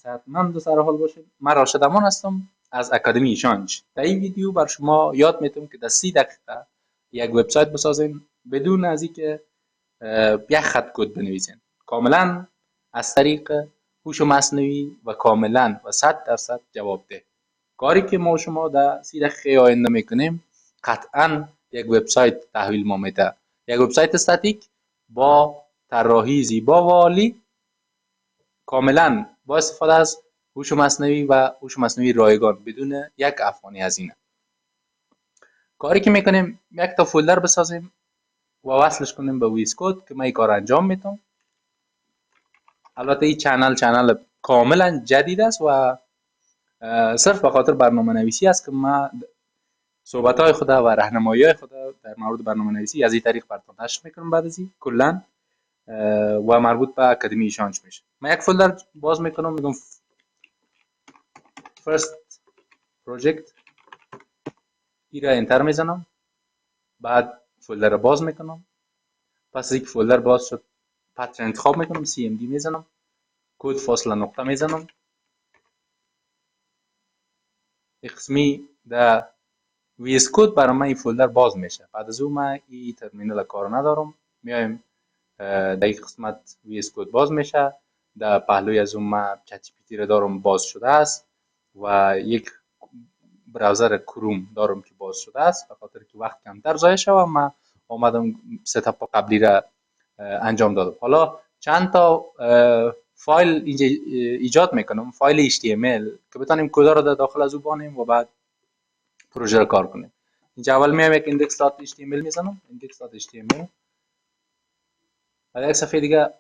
صحتمند و سرحال باشید. من راشد امان هستم از اکادمی شانج. در این ویدیو بر شما یاد میتونم که در 30 دقیقه یک وبسایت بسازین بدون از اینکه یک خط کد بنویسین، کاملا از طریق هوش مصنوعی و کاملا و 100% جوابده. کاری که ما شما در 30 دقیقه آینده میکنیم قطعا یک وبسایت تحویل ما میده، یک وبسایت استاتیک با طراحی زیبا و عالی، کاملا با استفاده از هوش مصنوعی و هوش مصنوعی رایگان بدون یک افغانی هزینه. کاری که میکنیم یک تا فولدر بسازیم و وصلش کنیم به ویس کد که من این کار انجام میدم. البته این چنل کاملا جدید است و صرف به خاطر برنامه نویسی است که من صحبت های خود و راهنمایی های خود در مورد برنامه نویسی از این طریق براتون نشر میکنم. بعد از این کلا و مربوط به اکادمی شانج میشه. من یک فولدر باز میکنم، میگم first project، این را انتر میزنم، بعد فولدر را باز میکنم. پس از اینکه فولدر باز شد پتر انتخاب میکنم، cmd میزنم، کد فاصله نقطه میزنم. قسمی در ویس کد برای من این فولدر باز میشه. بعد از اون من این ترمینال کار ندارم، میایم در این قسمت ویس کد باز میشه. در پهلوی از اون من چت جی پی تی را دارم باز شده است و یک براوزر کروم دارم که باز شده است. به خاطر که وقت کمتر ضایع شود من آمدم ستاپ قبلی را انجام دادم. حالا چند تا فایل اینجا ایجاد میکنم، فایل HTML که بتونیم کدا رو در داخل از او بانیم و بعد پروژه رو کار کنیم. اینجا اول میام یک index.html میزنم، index.html. بعد یک صفحه دیگه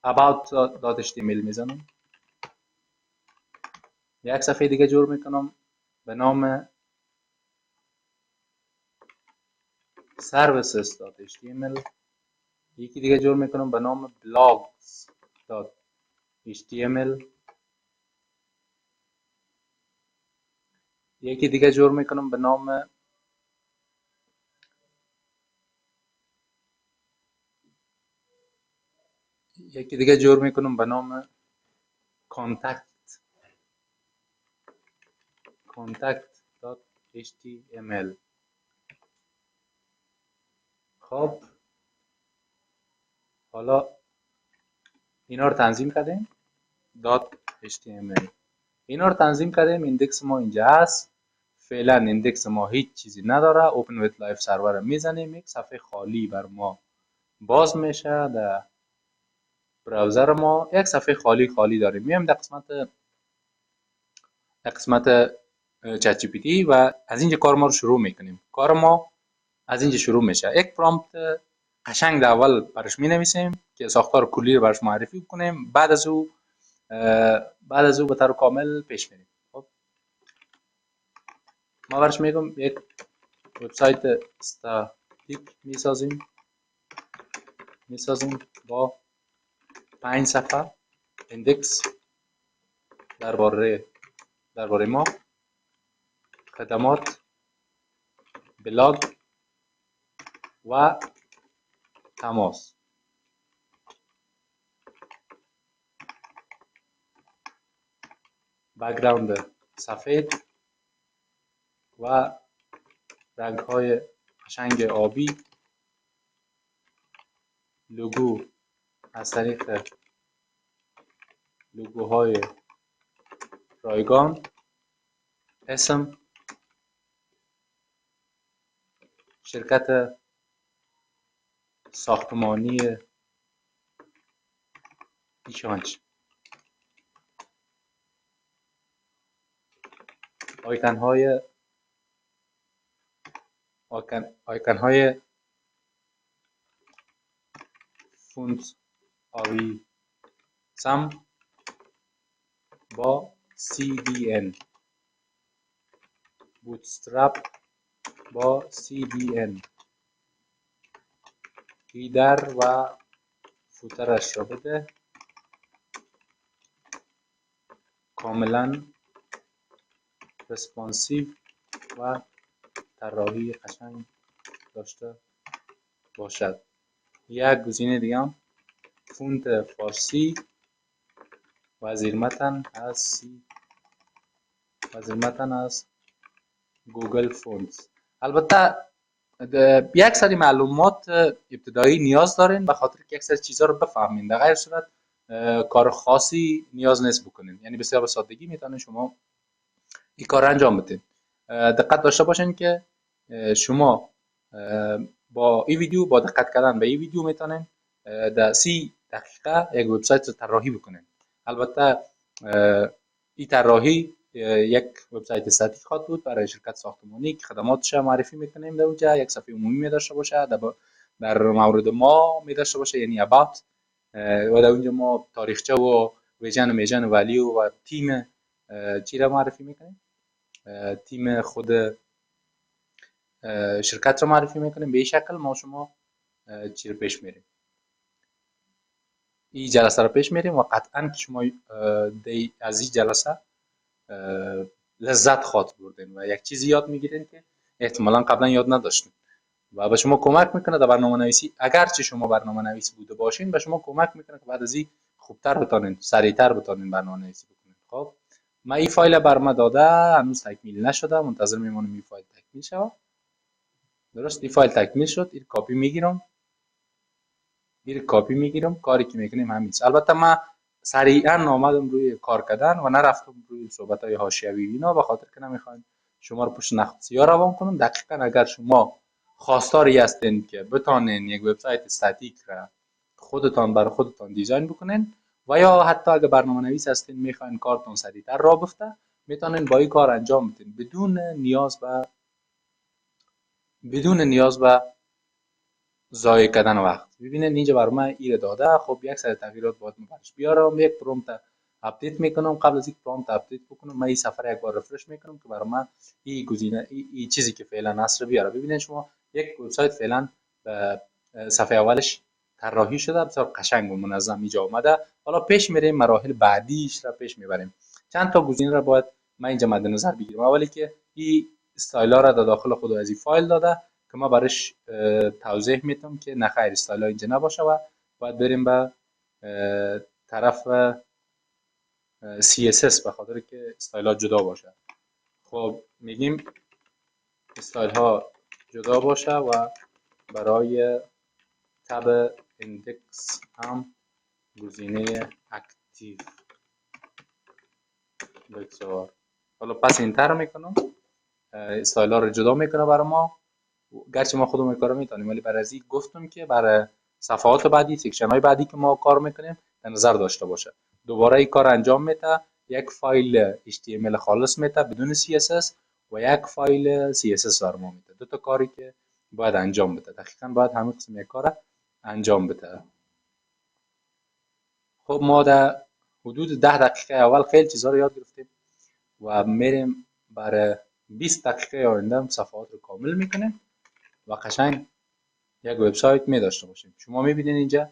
about.html میزنم. یک صفحه دیگه جور میکنم به نام services.html. یکی دیگه جور میکنم به نام blogs.html. یکی دیگه جور میکنم به نام contact.html. خب حالا اینا رو تنظیم کردیم .html. اینا رو تنظیم کردیم. ایندکس ما اینجا هست. فعلا ایندکس ما هیچ چیزی نداره. اوپن ویت لایف سرور رو میزنیم، یک صفحه خالی بر ما باز میشه. در براوزر ما یک صفحه خالی داریم. میایم در قسمت چت جی پی تی و از اینجا کار ما رو شروع میکنیم. کار ما از اینجا شروع میشه. یک پرامپت قشنگ در اول برش می نویسیم که ساختار کلی رو برش معرفی کنیم. بعد از او به طور کامل پیش میریم. خب ما برش میگم یک وبسایت استاتیک میسازیم با 5 صفحه ایندکس درباره ما، خدمات، بلاگ و تماس. بک‌گراند سفید و رنگ های قشنگ آبی. لوگو از طریق لوگوهای رایگان. اسم شرکت ساختمانی ایشانج. آیکن های فونت آوی سم با CDN. بوتسترپ با CDN. هیدر و فوترش را بده. کاملا رسپانسیو و طراحی قشنگ داشته باشد. یک گزینه دیگه هم فونت فارسی وزیر متن از گوگل فونتس. البته یک سری معلومات ابتدایی نیاز دارین به خاطر که یک سری چیزها رو بفهمین، در غیر صورت کار خاصی نیاز نیست بکنین، یعنی بسیار به سادگی میتونین شما این کار انجام بدین. دقت داشته باشین که شما با این ویدیو، با دقت کردن به این ویدیو میتونین در 30 دقیقه یک وبسایت رو طراحی بکنین. البته این طراحی یک وبسایت استاتیک خواهد بود برای شرکت ساختمانی که خدماتش معرفی میکنیم. در اونجا یک صفحه عمومی می داشته باشه، در مورد ما می داشته باشه، یعنی about، و در اونجا ما تاریخچه و ویژن و میژن و ولیو و تیم چی را معرفی میکنیم، تیم خود شرکت رو معرفی میکنیم. به این شکل ما شما چی رو پیش میریم، این جلسه رو پیش میریم و قطعا شما از این جلسه لذت خواهد بردین و یک چیزی یاد میگیرین که احتمالا قبلا یاد نداشتین و به شما کمک میکنه در برنامه نویسی. اگرچه شما برنامه نویس بوده باشین، به شما کمک میکنه که بعد از این خوبتر بتونین، سریعتر بتونین برنامه نویسی بکنین. خب من این فایل برام داده هنوز تکمیل نشده، منتظر میمونم این فایل تکمیل شود. درست این فایل تکمیل شد، این کپی میگیرم. کاری که میکنیم همین است. البته من سریعا آمدم روی کار کردن و نرفتم روی صحبت های حاشیوی اینا، به خاطر که نمیخواین شما رو پشت نخود سیاه روان کنم. دقیقا اگر شما خواستاری هستین که بتانین یک وبسایت استاتیک را خودتان برای خودتان دیزاین بکنین و یا حتی اگر برنامه نویس هستین میخواین کارتون سریعتر راه بفته، میتونین با این کار انجام بدین بدون نیاز به ضایع کردن وقت. ببینید اینجا برای من ایره داده. خب یک سری تغییرات باید برش بیارم. یک پرومپت اپدیت میکنم. قبل از اینکه پرومپت اپدیت بکنم من این صفحه یک بار رفرش میکنم که برای من این گزینه این چیزی که فعلا هست رو بیاره. ببینید شما یک وبسایت فعلا به صفحه اولش طراحی شده، بسیار قشنگ و منظم اینجا اومده. حالا پیش میریم مراحل بعدیش را پیش میبریم. چند تا گزینه را باید من اینجا مد نظر بگیرم. اولی که این استایل ها را در داخل خود از این فایل داده که ما برش توضیح میتم که نه خیر استایل ها اینجا نباشه و باید بریم به طرف CSS به خاطر که استایل ها جدا باشه. خب میگیم استایل ها جدا باشه و برای تب ایندکس هم گزینه اکتیو بگذار. حالا پس اینتر میکنم، استایل ها رو جدا میکنه برای ما. گرچه ما خودمون کارو میتونیم ولی برای از این گفتم که برای صفحات بعدی، سیکشن های بعدی که ما کار میکنیم در نظر داشته باشه. دوباره این کار انجام میده، یک فایل HTML خالص میده بدون CSS و یک فایل CSS بر ما میده. دو تا کاری که باید انجام بده. دقیقاً باید همه قسم یک کار انجام بده. خب ما در حدود 10 دقیقه اول خیلی چیزا رو یاد گرفتیم و میریم برای 20 دقیقه آینده صفحات رو کامل میکنیم و قشنگ یک وبسایت می داشته باشیم. شما میبینین اینجا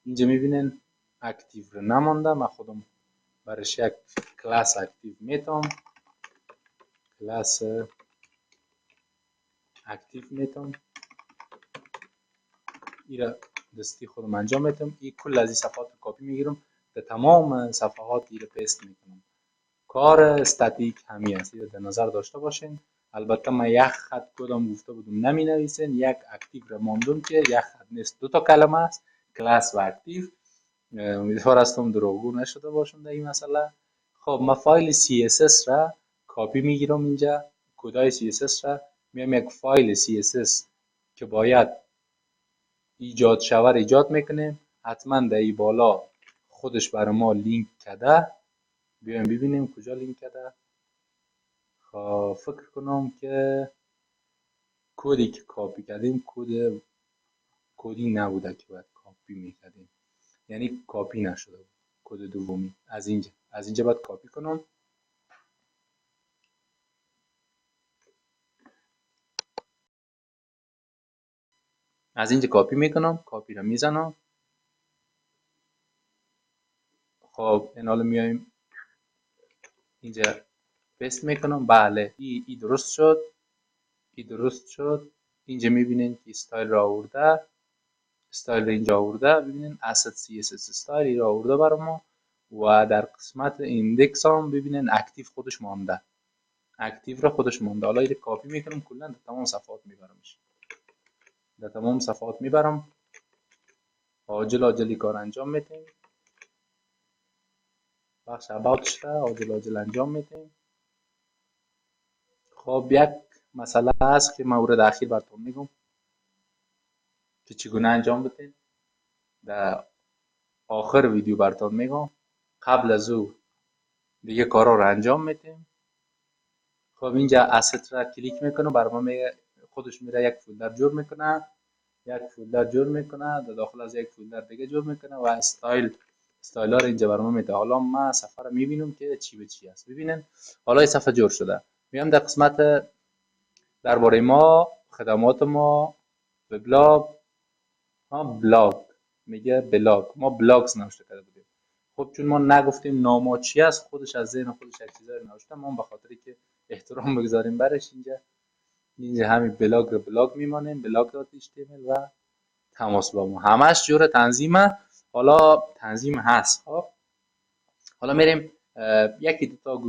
میبینین اکتیو رو نمانده. من خودم برش یک کلاس اکتیو میتونم، این را دستی خودم انجام میتونم. این کل از این صفحات رو کپی میگیرم، به تمام صفحات این رو پیست میکنم. کار استاتیک همی است، این در نظر داشته باشین. البته من یک خط کدام گفته بودم نمی نویسین، یک اکتیو را ماندم که یک خط نیست، دو تا کلمه است، کلاس و اکتیو. امیدوار هستم دروغگو نشده باشم در این مسئله. خب من فایل CSS را کپی میگیرم. اینجا کدای CSS را میام یک فایل CSS که باید ایجاد شود ایجاد میکنیم. حتما در این بالا خودش برای ما لینک کده. بیایم ببینیم کجا لینک کده. خب فکر کنم که کدی که کپی کردیم کدی نبوده که باید کپی میکردیم، یعنی کپی نشده بود. کد دومی از اینجا باید کپی کنم. از اینجا کپی میکنم، کپی رو میزنم. خب این حالا میایم اینجا پست میکنم. بله این درست شد. اینجا میبینین که استایل را آورده، استایل اینجا آورده. ببینین asset CSS استایل را آورده برای ما و در قسمت ایندکس هم ببینین اکتیو خودش مانده، اکتیو را خودش مانده. حالا اینو کپی میکنم کلا در تمام صفحات میبرمش، در تمام صفحات میبرم. عاجل عاجلی کار انجام میدیم، بخش اباوتش را عاجل عاجل انجام میدیم. خب یک مسئله هست که مورد اخیر براتون میگم که چگونه انجام بدین. در آخر ویدیو براتون میگم. قبل از او دیگه کارا رو انجام میدیم. خب اینجا asset را کلیک میکنه، برای ما خودش میره یک فولدر جور میکنه، یک فولدر جور میکنه، در داخل از یک فولدر دیگه جور میکنه و استایل ها رو اینجا برای ما میده. حالا ما صفحه رو میبینم که چی به چی است. ببینین حالا این صفحه جور شده. میام در قسمت درباره ما، خدمات ما، وبلاگ، بلاگ، میگه بلاگ، ما بلاگز نوشته کرده بودیم. خب چون ما نگفتیم نام چی است، خودش از ذهن خودش یک چیزایی نوشته. ما به خاطری که احترام بگذاریم برش اینجا همین بلاگ رو بلاگ میمانیم، بلاگ.html و تماس با ما. همش جور تنظیمه. حالا تنظیم هست. خب حالا میریم یکی دو تا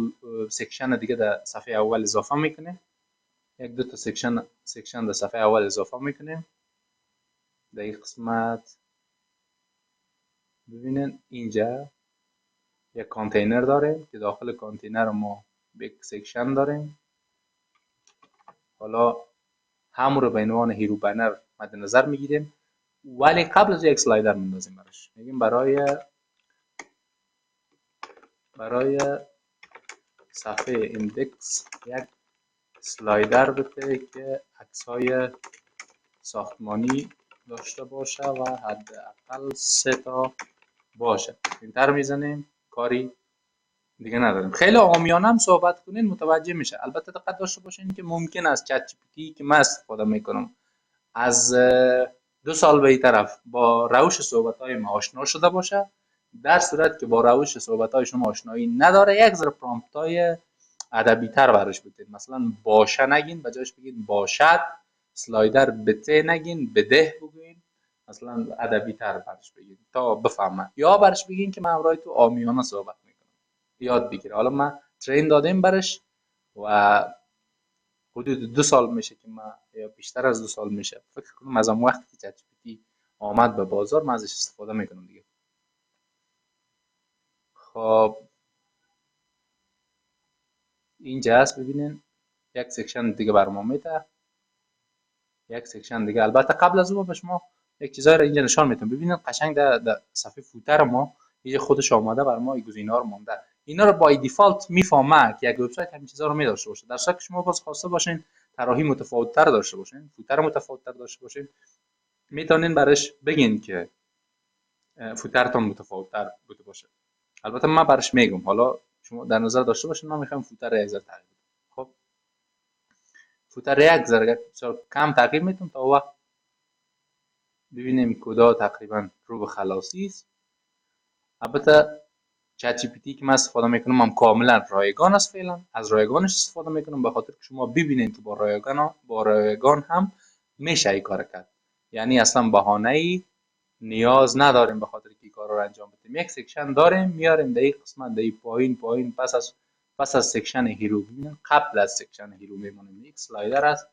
سکشن دیگه در صفحه اول اضافه میکنیم. یک دو تا سکشن در صفحه اول اضافه میکنیم. در این قسمت ببینین اینجا یک کانتینر داریم که داخل کانتینر ما یک سکشن داریم. حالا همون رو به عنوان هیرو بنر مد نظر میگیریم، ولی قبل از یک سلایدر میندازیم براش. میگیم برای صفحه ایندکس یک سلایدر بده که عکس‌های ساختمانی داشته باشه و حداقل 3 تا باشه. اینتر میزنیم، کاری دیگه نداریم. خیلی عامیانه هم صحبت کنین متوجه میشه. البته دقت داشته باشین که ممکن است چت جی پی تی که من استفاده میکنم از 2 سال به این طرف با روش صحبت‌های ما آشنا شده باشه. در صورت که با روش صحبت‌های شما آشنایی نداره، یک ذره پرامپت‌های ادبی تر براش بدید. مثلا باشه نگین، به جاش بگید باشد. سلایدر بته نگین، بده بگین. مثلا ادبی تر براش بگید تا بفهمه، یا براش بگین که من همراه تو عامیانه صحبت میکنم، یاد بگیره. حالا من ترین دادیم براش و حدود 2 سال میشه که من، یا بیشتر از 2 سال میشه فکر کنم، از اون وقتی که چت جی پی تی آمد به بازار من ازش استفاده میکنم دیگه. خب اینجا هست، ببینین یک سکشن دیگه برام میده، یک سکشن دیگه. البته قبل از اون به شما یک چیزایی رو اینجا نشان میدم. ببینید قشنگ در صفحه فوتر ما اینجا خودش آماده بر ما گزینه‌ها رو مونده. اینا رو بای دیفالت میفهمه که یک وبسایت همین چیزا رو می‌داشته باشه. در صورتی که شما باز خواسته باشین طراحی متفاوت‌تر داشته باشین، فوتر متفاوت‌تر داشته باشین، میتونین براش بگین که فوترتون متفاوت‌تر بوده باشه. البته من براش میگم، حالا شما در نظر داشته باشین من میخوام فوتر یک ذره تغییر بدم. خب فوتر یک ذره کم تغییر میدم تا وقت ببینیم کدا تقریبا رو به خلاصی است. البته چت جی پی تی که من استفاده میکنم هم کاملا رایگان است. فعلا از رایگانش استفاده میکنم به خاطر که شما ببینید که با رایگان هم میشه این کار کرد. یعنی اصلا بهانه ای نیاز نداریم به خاطر که کار رو انجام بدیم. یک سکشن داریم میاریم در این قسمت، در پایین پس از سکشن هیرو، ببینید قبل از سکشن هیرو میمونیم. یک سلایدر است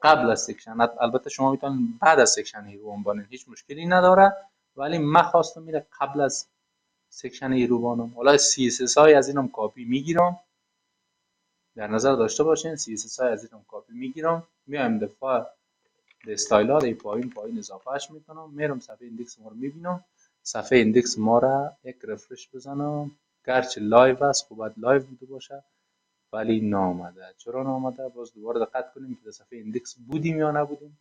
قبل از سکشن. البته شما میتونید بعد از سکشن هیرو بانید، هیچ مشکلی نداره، ولی من خواستم میره قبل از سکشن هیرو بانم. حالا سی اس اس های از اینم کپی میگیرم، در نظر داشته باشین. سی اس اس های از اینم کپی میگیرم، میایم دفعه استایل ها رو پایین اضافهش میکنم، میرم صفحه ایندکس ما رو میبینم. صفحه ایندکس ما را یک رفرش بزنم، گرچه لایو است، خب باید لایو بوده باشه ولی نامده. چرا نامده؟ باز دوباره دقت کنیم که در صفحه ایندکس بودیم یا نبودیم.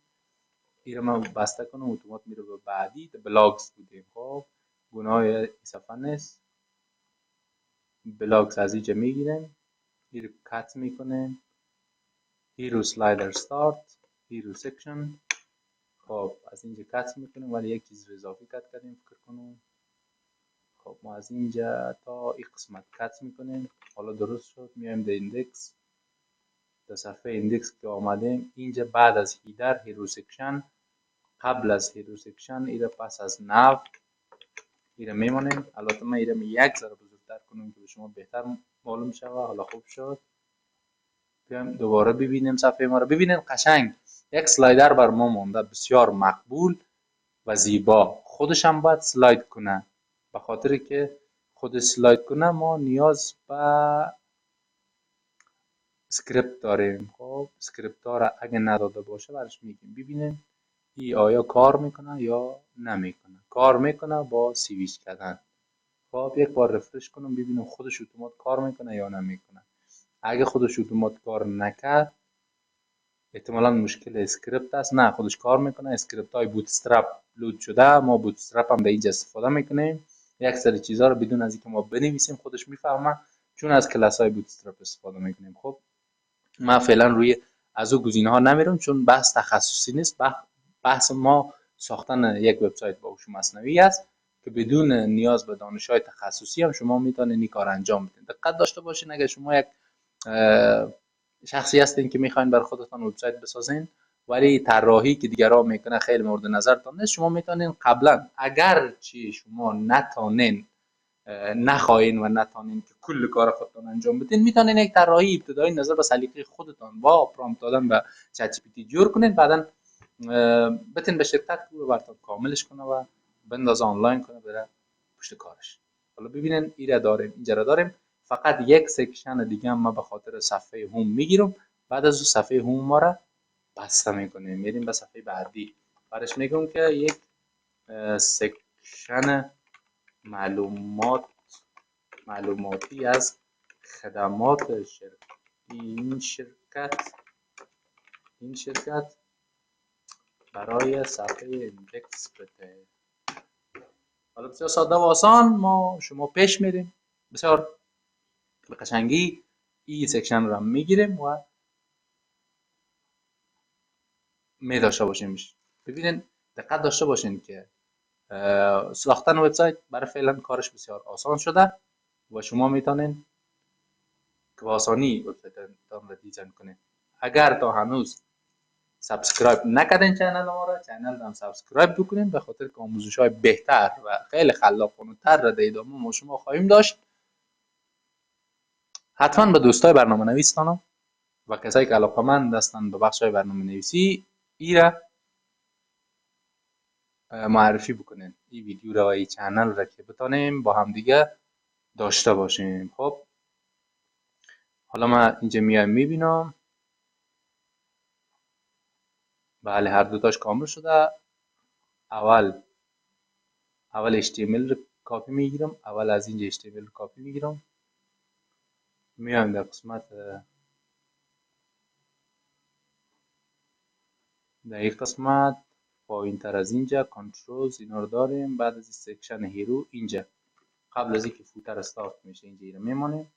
این رو من بسته کنم، اتومات میره به بعدی. بلاگز بودیم. خب گناه این صفحه نیست. بلاگز از اینجا میگیریم، این رو کت میکنیم، هیرو سلایدر start، هیرو سکشن. خب از اینجا کت میکنیم، ولی یک چیز رو اضافی کت کردیم فکر کنم. خب ما از اینجا تا این قسمت کت میکنیم. حالا درست شد. میایم در ایندکس، در صفحه ایندکس که آمدیم اینجا بعد از هیدر هیرو سکشن، قبل از هیرو سکشن این پس از نو ایره میمانیم. البته من ایره یک ذره بزرگتر کنم که به شما بهتر معلوم شود. حالا خوب شد. بیایم دوباره ببینیم صفحه ما رو. ببینید قشنگ یک سلایدر بر ما مونده، بسیار مقبول و زیبا. خودش هم باید سلاید کنه. به خاطر که خود سلاید کنه ما نیاز به اسکریپت داریم. خب اسکریپت ها را اگه نداده باشه برش میگیم. ببینیم ای آیا کار میکنه یا نمیکنه. کار میکنه با سیویچ کردن. خب یک بار رفرش کنم ببینم خودش اتومات کار میکنه یا نمیکنه. اگه خودش اتومات کار نکرد احتمالا مشکل اسکریپت است. نه خودش کار میکنه. اسکریپت های بوتسترپ لود شده. ما بوتسترپ هم در اینجا استفاده میکنیم. یک سری چیزها رو بدون از اینکه ما بنویسیم خودش میفهمه، چون از کلاس های بوتسترپ استفاده میکنیم. خب من فعلا روی از او گزینه ها نمیرم چون بحث تخصصی نیست. بحث ما ساختن یک وبسایت با هوش مصنوعی است که بدون نیاز به دانش های تخصصی هم شما میتونید این کار انجام بدید. دقت داشته باشین اگر شما یک شخصی هستین که میخواین بر خودتان وبسایت بسازین ولی طراحی که دیگران میکنه خیلی مورد نظرتان نیست، شما میتونین قبلا اگر چی شما نتونین نخواهین و نتونین که کل کار خودتان انجام بدین، میتونین یک طراحی ابتدایی نظر به سلیقه خودتان با پرامپت دادن به چت جی پی تی جور کنین. بعدا بتین به شرکت رو براتون کاملش کنه و بندازه آنلاین کنه بره پشت کارش. حالا ببینین ایره داریم، اینجا رو داریم. فقط یک سکشن دیگه هم ما به خاطر صفحه هوم میگیرم. بعد از اون صفحه هوم ما را بسته میکنیم، میریم به صفحه بعدی. برش میگم که یک سکشن معلوماتی از خدمات این شرکت برای صفحه ایندکس بده. حالا بسیار ساده و آسان ما شما پیش میریم. بسیار به قشنگی این سکشن رو میگیریم و می داشته باشیم. ببینید دقت داشته باشین که ساختن وبسایت برای فعلا کارش بسیار آسان شده و شما میتونین که با آسانی وبسایتتان را دیزاین کنید. اگر تا هنوز سابسکرایب نکردین چنل ما را، چنل را هم سابسکرایب بکنین به خاطر که آموزش های بهتر و خیلی خلاقانه‌تر را در ادامه ما شما خواهیم داشت. حتما به دوستای برنامه نویسانم و کسایی که علاقه‌مند هستند به بخش های برنامه نویسی ایره معرفی بکنین این ویدیو را و این چنل را که بتانیم با هم دیگه داشته باشیم. خب حالا من اینجا میایم میبینم بله هر دوتاش کامل شده. اول HTML رو کاپی میگیرم. اول از اینجا HTML رو کاپی میگیرم، میایم در قسمت در این قسمت پایین تر از اینجا کنترلز اینا رو داریم. بعد از این سکشن هیرو اینجا قبل از اینکه فوتر استارت میشه اینجا ایره میمانیم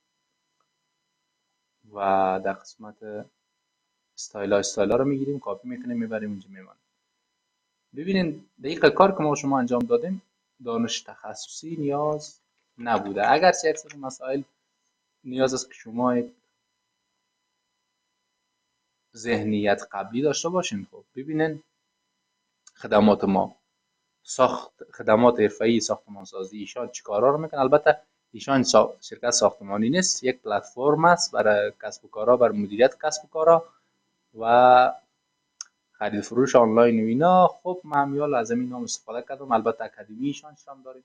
و در قسمت استایل ها رو میگیریم کاپی میکنیم میبریم اینجا میمانیم. ببینید دقیق کار که ما شما انجام دادیم دانش تخصصی نیاز نبوده. اگرچه اکثر مسائل نیاز است که شما یک ذهنیت قبلی داشته باشین. خب ببینین خدمات ما خدمات حرفه‌ای ساختمانسازی ایشان چیکارا رو میکنه. البته ایشان شرکت ساختمانی نیست، یک پلتفرم است برای کسب و کارها، برای مدیریت کسب و کارها و خرید فروش آنلاین و اینا. خب من همیال از این نام استفاده کردم. البته اکادمی ایشان هم داریم.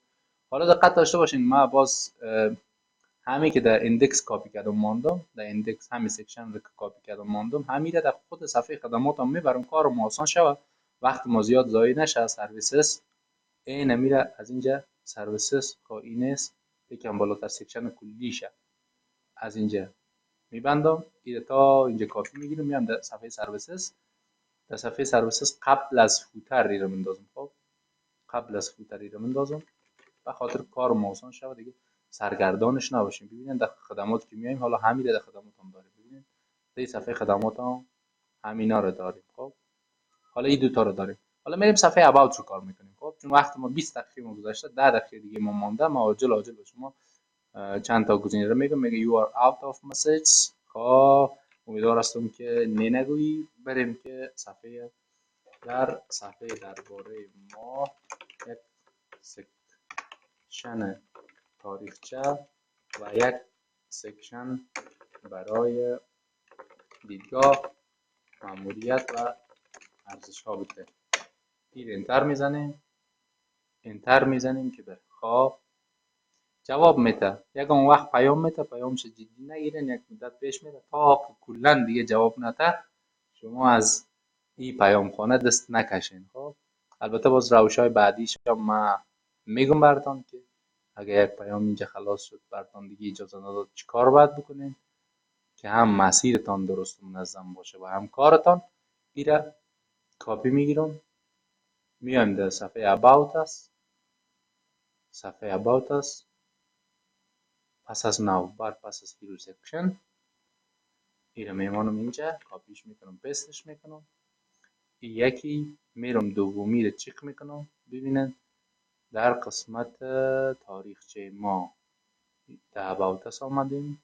حالا دقت داشته باشین ما باز همین که در ایندکس کاپی کردم ماندم، در ایندکس همین سکشن رو کاپی کردم ماندم، همین در خود صفحه خدماتم میبرم کارم آسان شود، وقت ما زیاد ضایع نشه. سرویسز این میره از اینجا سرویسز که این است یکم بالاتر سکشن کلیشه از اینجا میبندم این تا اینجا کاپی میگیرم میام در صفحه سرویسز. در صفحه سرویسز قبل از فوتر رو میندازم. خب قبل از فوتر رو میندازم به خاطر کار آسان شود دیگه سرگردانش نباشیم. ببینید در خدمات که میایم حالا همین در خدمات هم داریم. ببینید در صفحه خدمات هم همینا رو داریم. خب حالا این دوتا رو داریم. حالا میریم صفحه about رو کار میکنیم. خب چون وقت ما 20 دقیقه ما گذشته 10 دقیقه دیگه ما مونده. ما عاجل به شما چند تا گزینه رو میگم. میگه you are out of messages. خب امیدوار هستم که نگویی. بریم که در صفحه درباره ما یک سکشن تاریخچه و یک سکشن برای دیدگاه ماموریت و ارزش ها بوده. این انتر میزنیم که بر خواب جواب میده. یک اون وقت پیام میده، پیامش جدی نگیرین، یک مدت پیش میره تا کلا دیگه جواب نده شما از این پیام خانه دست نکشین. خب البته باز روش‌های بعدیش هم من میگم براتون که اگر یک پیام اینجا خلاص شد براتون دیگه اجازه نداد چیکار باید بکنین که هم مسیرتان درست و منظم باشه و هم کارتان. ایره کاپی میگیرم، میایم در صفحه about است. صفحه about است پس از ناو پس از هیرو سکشن ایره میمانم اینجا، کاپیش میکنم پستش میکنم. یکی میرم دومی رو چک میکنم. ببینن در قسمت تاریخچه ما در about است آمدیم.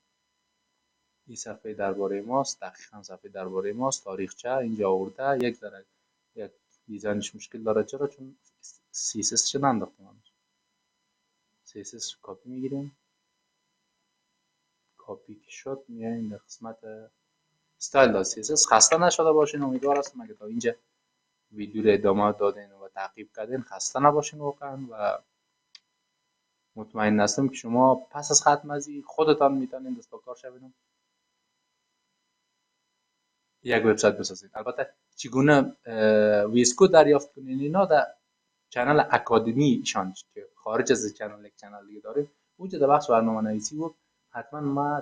این صفحه درباره ماست، دقیقا صفحه درباره ماست. تاریخچه اینجا آورده، یک ذره یک دیزاینش مشکل داره. چرا؟ چون CSS چه ننداختیم. CSS کاپی میگیریم، کاپی که شد میایم در قسمت استایل داد CSS. خسته نشده باشین، امیدوار هستم اگه تا اینجا ویدیو رو ادامه دادین و تعقیب کردین خسته نباشین واقعا، و مطمئن هستم که شما پس از ختم از خودتان میتونین دستکار شوین یک وبسایت بسازید. البته چگونه ویسکو دریافت کنین اینا در چنل اکادمی ایشان که خارج از چنل یک چنل دیگه داریم اونجا در بخش برنامه‌نویسی و حتما ما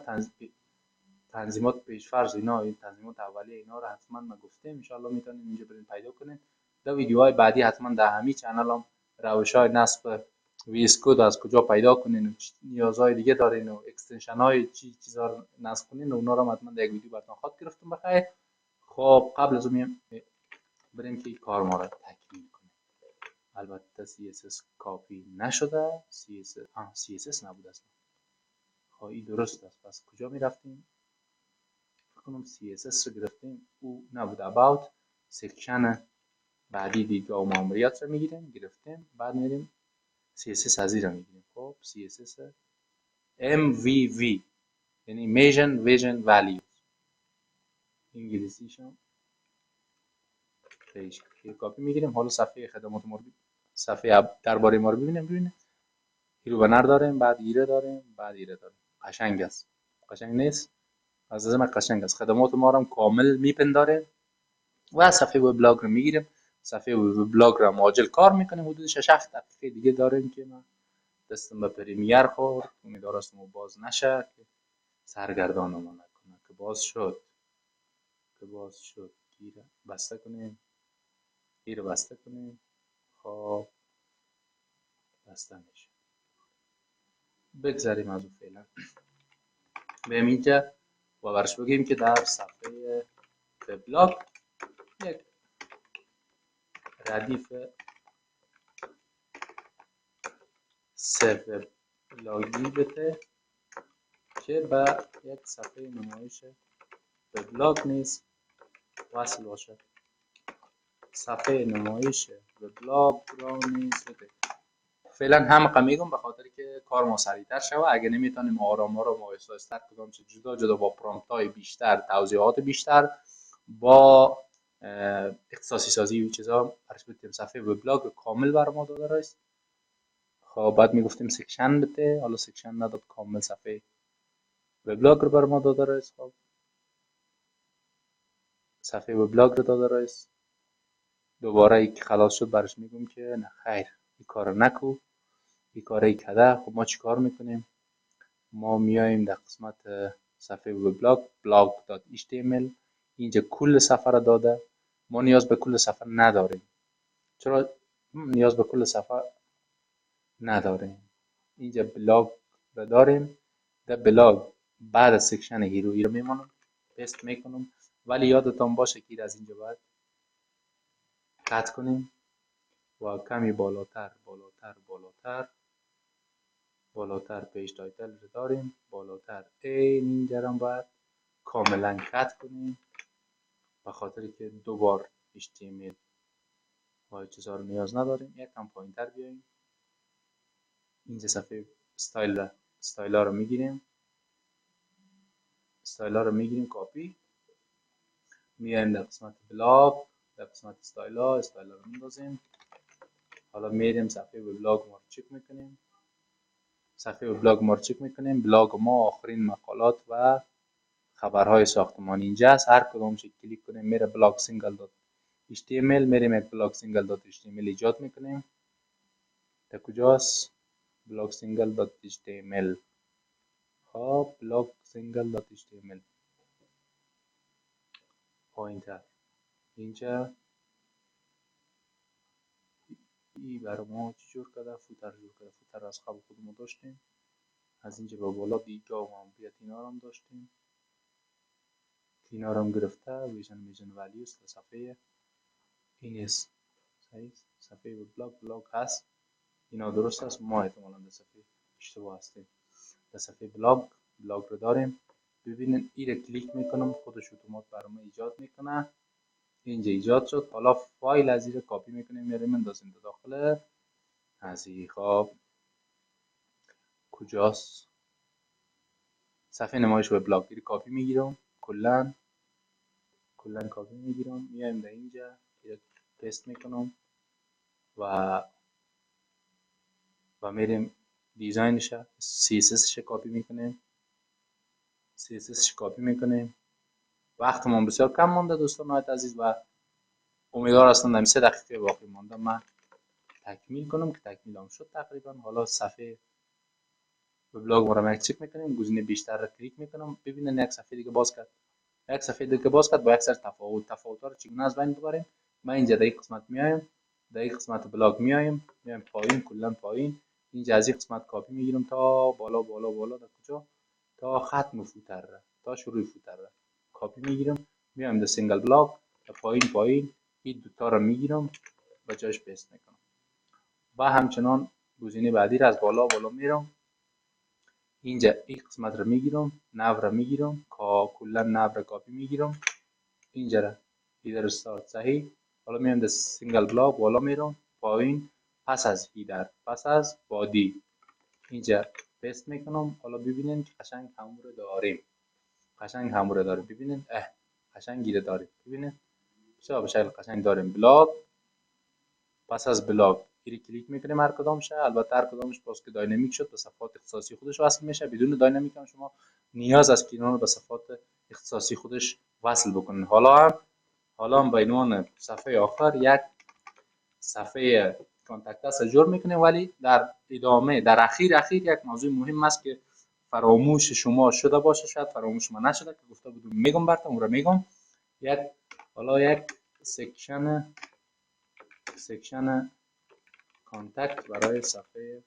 تنظیمات پیشفرض اینا، این تنظیمات اولیه اینا رو حتما ما گفتیم. ان شاء الله میتونین اینجا برین پیدا کنین. در ویدیوهای بعدی حتما در همین چنل هم روش‌های نصب ویس کد از کجا پیدا کنین و نیازهای دیگه دارین و اکستنشن های چیزا رو نصب کنین اونا رو حتما در یک ویدیو براتون خاطر گرفتم بخیر. خب قبل از اون بریم که کار ما رو تکمیل کنیم. البته CSS کاپی نشده، CSS نبود اصلا. خب این درست است. پس کجا میرفتیم؟ کنم CSS رو گرفتیم، او نبود. about سکشن بعدی دیدگاه و ماموریت رو میگیریم، گرفتیم. بعد میریم CSS از این رو میگیریم. خب CSS MVV یعنی Measure Vision Values انگلیسیش هم پیش کاپی میگیریم. حالا صفحه خدمات ما رو صفحه درباره ما رو ببینیم. هیرو بنر داریم، بعد ایره داریم، بعد ایره داریم. قشنگ است. قشنگ نیست؟ از من قشنگ است. خدمات ما رو هم کامل میپنداره و صفحه وبلاگ رو میگیریم. صفحه وبلاگ رو معاجل کار میکنیم. حدود 6 7 دقیقه دیگه داریم که من دستم به پریمیر خورد. امیدوارم دستم باز نشه که سرگردانم نکنه. که باز شد گیره بسته کنیم. خب بسته میشه. بگذاریم از اون فعلا. بریم اینجا و برش بگیم که در صفحه وبلاگ یک ردیف سه وبلاگی بده که به یک صفحه نمایش وبلاگ نیز وصل باشه. صفحه نمایش وبلاگ را نیز بده. فعلا هم میگم به خاطر که کار ما سریعتر شود. اگه نمیتونیم آرام رو مایس‌تر کدام چه جدا با پرامپت های بیشتر، توضیحات بیشتر، با اختصاصی سازی و چیزا برسپیتیم صفحه وبلاگ کامل بر ما داده است. خب بعد میگفتیم سکشن بده، حالا سکشن نداد، کامل صفحه وبلاگ رو بر ما داده است. خب صفحه وبلاگ رو داده است. دوباره ای که خلاص شد برش میگم که نه خیر این کار نکو، این کاری کده. خب ما چی کار میکنیم؟ ما میایم در قسمت صفحه وبلاگ blog.html. اینجا کل صفحه را داده. ما نیاز به کل صفحه نداریم. چرا نیاز به کل صفحه نداریم؟ اینجا بلاگ را داریم. در بلاگ بعد از سکشن هیرو رو میمانم پست میکنم، ولی یادتان باشه که از اینجا باید قطع کنیم و کمی بالاتر پیج تایتل رو داریم. بالاتر اینجا رو باید کاملا قطع کنیم به خاطر که دوبار HTML و چیزا رو نیاز نداریم. یک کم پایینتر بیاییم. اینجا صفحه استایل ها رو میگیریم، کپی، میایم در قسمت بلاگ، در قسمت استایل ها رو میندازیم. حالا میریم صفحه وبلاگ ما رو چک میکنیم. بلاگ ما آخرین مقالات و خبرهای ساختمانی اینجا است. هر کدومش کلیک کنیم میره بلاگ سینگل دات html، میریم یک بلاگ سینگل دات htmل ایجاد میکنیم. تا کجاست؟ بلاگ سینگل دات html. خب بلاگ سینگل دات html پوینتر اینجا ای برای ما چی جور کرده؟ فوتر جور کرده. فوتر از قبل خودمون داشتیم، از اینجا به بالا دیگه و ماموریت اینا رو هم داشتیم که اینا رو هم گرفته. ویژن ولیوز صفحه این است. صحیح، صفحه بلاگ هست، اینا درست است. ما احتمالا در صفحه اشتباه هستیم. در صفحه بلاگ رو داریم. ببینید این رو کلیک میکنم خودش اتومات برام ایجاد میکنه. اینجا ایجاد شد. حالا فایل از این کپی میکنیم میاریم اندازیم در داخل از این. خب کجاست؟ صفحه نمایش وبلاگ رو کپی میگیرم، کلا کپی میگیرم، میایم در اینجا پست میکنم و میریم دیزاینش CSS کپی میکنیم. وقتمون بسیار کم مونده دوستان نهایت عزیز و امیدوار هستم در 3 دقیقه باقی مونده من تکمیل کنم که تکمیلم شد تقریبا. حالا صفحه وبلاگ رو من چک میکنیم، گزینه بیشتر رو کلیک میکنم. ببینید یک صفحه دیگه باز کرد. با یک سر تفاوت‌ها رو چگونه از بین ببریم. من اینجا در این قسمت میایم، در این قسمت بلاگ میایم پایین، کلا پایین. اینجا از این قسمت کپی میگیرم تا بالا در کجا؟ تا ختم فوتر، تا شروع فوتر کپی میگیرم، میایم در سینگل بلاگ تا پایین این دوتا رو میگیرم و جاش پیست میکنم و همچنان گزینه بعدی رو از بالا میرم. اینجا این قسمت رو میگیرم، نو رو میگیرم، کلا نو رو کپی میگیرم، اینجا رو هیدر استارت. صحیح. حالا میام در سینگل بلاک بالا میرم پایین، پس از هیدر، پس از بادی اینجا پیست میکنم. حالا ببینید قشنگ همو رو داریم. ببینید قشنگ گیره داریم. ببینید چرا به شکل قشنگ داریم. بلاک، پس از بلاک گیری کلیک میکنیم هر کدامش. البته هر کدامش باز که داینامیک شد به صفحات اختصاصی خودش وصل میشه. بدون داینامیک هم شما نیاز است که اینا رو به صفحات اختصاصی خودش وصل بکنید. حالا هم به عنوان صفحه آخر یک صفحه کانتکت اس جور میکنیم، ولی در ادامه در اخیر یک موضوع مهم است که فراموش شما شده باشه، شاید فراموش ما نشده که گفته بودم میگم براتون، اون رو میگم. یک سکشن کانتکت برای صفحه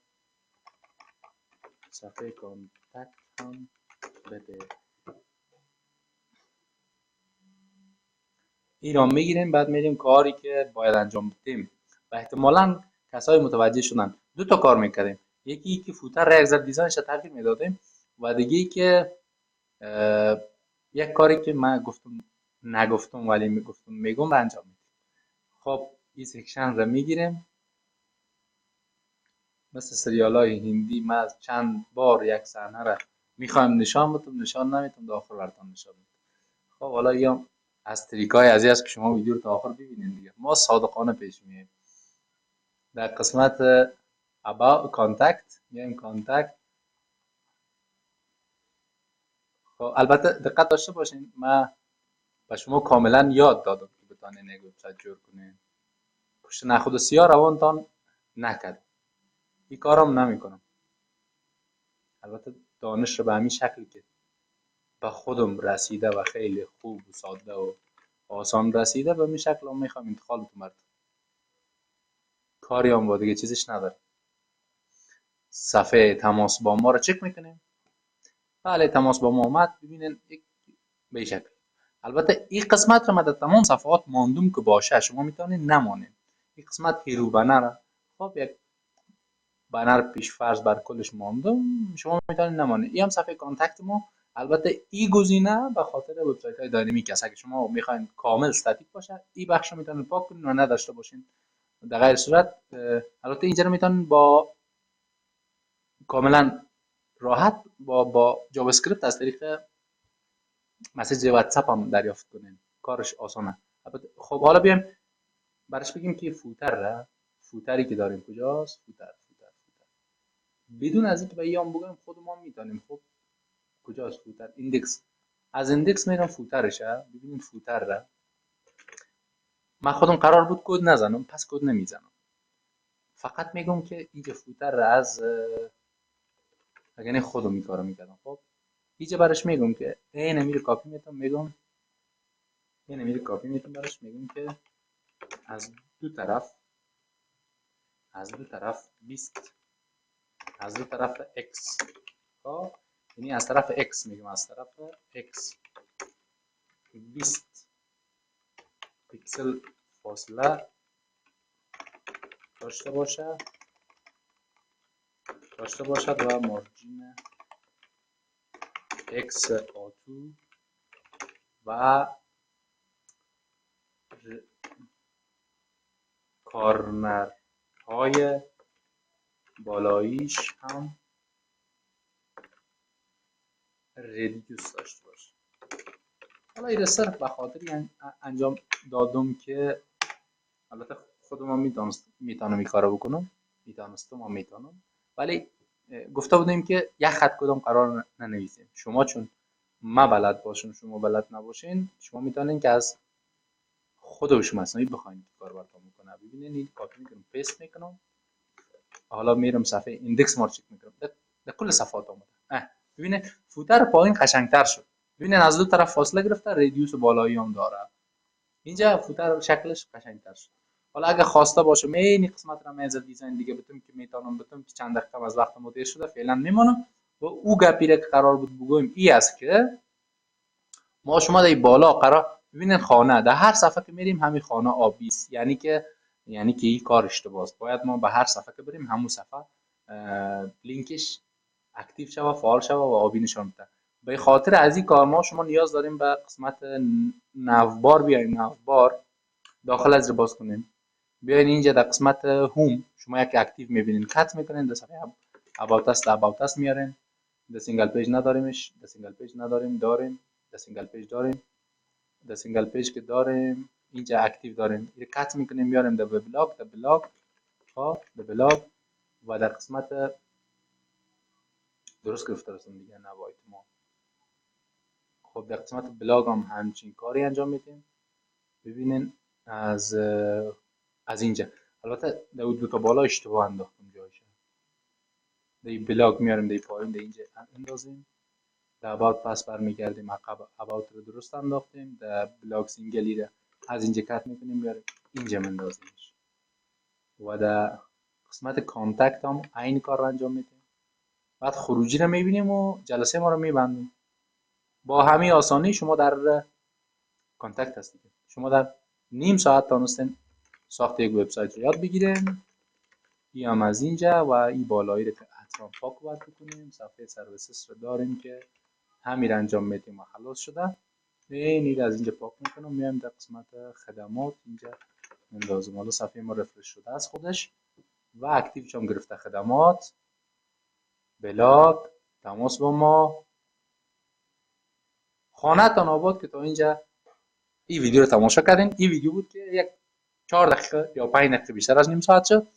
کانتکت هم بده. این رو میگیریم، بعد میریم کاری که باید انجام بدیم و احتمالاً کسای متوجه شدن. دو تا کار میکردیم، یکی که فوتر را یک ذره دیزاینش تغییر میدادیم و دیگه که یک کاری که من نگفتم ولی میگم انجام میدیم. خب این سکشن رو میگیریم، مثل سریال های هندی من چند بار یک صحنه را میخوایم نشان بدم، نشان نمیدم، تا آخر براتون نشان میدم. خب حالا یا از تریکای ازی است که شما ویدیو رو تا آخر ببینید دیگه. ما صادقانه پیش میایم. در قسمت about contact میایم کانتکت. خب البته دقت داشته باشین من به شما کاملا یاد دادم که بتونین یک وبسایت جور کنین. پشت نخود سیاه روانتان نکرد. این کارم نمیکنم. البته دانش رو به همین شکلی که به خودم رسیده و خیلی خوب و ساده و آسان رسیده به این شکل هم میخوام انتقال بدم. کاری هم با دیگه چیزش نداره. صفحه تماس با ما رو چک میکنیم. بله تماس با ما اومد. ببینین به شکل. البته این قسمت رو من در تمام صفحات ماندوم که باشه، شما میتونید نمانید. این قسمت هیرو بنر، خب یک بنر پیش فرض بر کلش ماندوم، شما میتونید نمانید. این هم صفحه کانتکت ما. البته این گزینه به خاطر وبسایت های داینامیک است. اگه شما میخواین کامل استاتیک باشه این بخش رو میتونید پاک کنید و نداشته باشین. در غیر صورت البته اینجا رو میتونید با کاملا راحت با جاوا اسکریپت از طریق مسیج واتساپ هم دریافت کنین. کارش آسانه. خب حالا بیایم برش بگیم که فوتری که داریم کجاست؟ فوتر بدون از اینکه به ایام بگیم خودمون میتونیم. خب کجاست فوتر؟ ایندکس. از ایندکس میرم فوترشه. ببینید فوتر را من خودم قرار بود کد نزنم، پس کد نمیزنم، فقط میگم که اینجا فوتر را از اگه خودم این کارو میکردم. خب اینجا برش میگم که این میره کپی میتونم، میگم این میره کپی میتونم برش میگم که از دو طرف 20 از دو طرف x. خب یعنی از طرف x میگم از طرف x 20 پیکسل فاصله داشته باشد و مارجین x آتو و کارنرهای بالاییش هم ردیوس داشته باشه. حالا این صرف به خاطر انجام دادم که البته خودم میتونم این کارو بکنم، میتونم، ولی گفته بودیم که یک خط کدام قرار ننویسیم. شما چون ما بلد باشم شما بلد نباشین، شما میتونین که از خود شما مصنوعی بخواید که کار براتون میکنه. ببینید این کپی میکنم، پیست میکنم، حالا میرم صفحه ایندکس ما رو چک میکنم، در کل صفحات اومده. ببینید فوتر پایین قشنگتر شد. ببینید از دو طرف فاصله گرفته، ردیوس بالایی هم داره. اینجا فوتر شکلش قشنگتر شد. حالا اگه خواسته باشم این قسمت رو از دیزاین دیگه بتونم که میتونم که چند دقیقه از وقت مدیر شده، فعلا میمونم و او گپی که قرار بود بگویم ای است که ما شما در بالا قرار ببینید خانه در هر صفحه که میریم همین خانه آبی است، یعنی که این کار اشتباهه. باید ما به هر صفحه که بریم همون صفحه لینکش اکتیو شوه، فعال شوه و آبی نشان بده. به خاطر از این کار ما شما نیاز داریم به قسمت نوبار بیایم، نوبار داخل از باز کنیم، بیاین اینجا در قسمت هوم شما یک اکتیو میبینین، کات میکنین، در صفحه اباوت است میارین، در سینگل پیج نداریمش، در سینگل پیج نداریم، داریم در سینگل پیج داریم، در سینگل پیج که داریم اینجا اکتیو داریم، این کات میکنیم میاریم در وبلاگ، در بلاگ و در قسمت درست گرفته رسون دیگه نباید ما. خب در قسمت بلاگ هم همچین کاری انجام میدیم. ببینین از اینجا البته در دو تا بالا اشتباه انداختم جایشه. در بلاگ میاریم در پایین در اینجا اندازیم، در اباوت پس برمیگردیم عقب، اباوت رو درست انداختیم، در بلاگ سینگلی رو از اینجا کات میکنیم میاریم اینجا مندازیمش و در قسمت کانتکت هم این کار رو انجام میدیم. بعد خروجی رو میبینیم و جلسه ما رو میبندیم. با همین آسانی شما در کانتکت هستید. شما در نیم ساعت تونستین ساخت یک وبسایت رو یاد بگیرین. این هم از اینجا و این بالایی رو که اطراف پاک باید بکنیم. صفحه سرویسز رو داریم که همین انجام میدیم و خلاص شده. این از اینجا پاک میکنم، میایم در قسمت خدمات اینجا مندازم. حالا صفحه ما رفرش شده از خودش و اکتیو هم گرفته. خدمات، بلاگ، تماس با ما، خانه تان آباد که تا اینجا این ویدیو رو تماشا کردین. این ویدیو بود که یک 4 دقیقه یا 5 دقیقه بیشتر از نیم ساعت شد،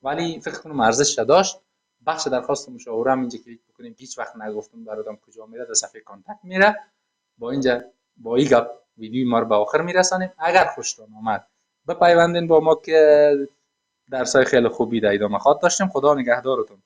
ولی فکر کنم ارزش داشت. بخش درخواست مشاوره هم اینجا کلیک بکنیم. هیچ وقت نگفتم براتون کجا میره، در صفحه کانتکت میره. با این گپ ویدیو ما رو به آخر میرسانیم. اگر خوشتون اومد بپیوندین با ما که درسای خیلی خوبی در ادامه خواهد داشتیم. خدا نگهدارتون.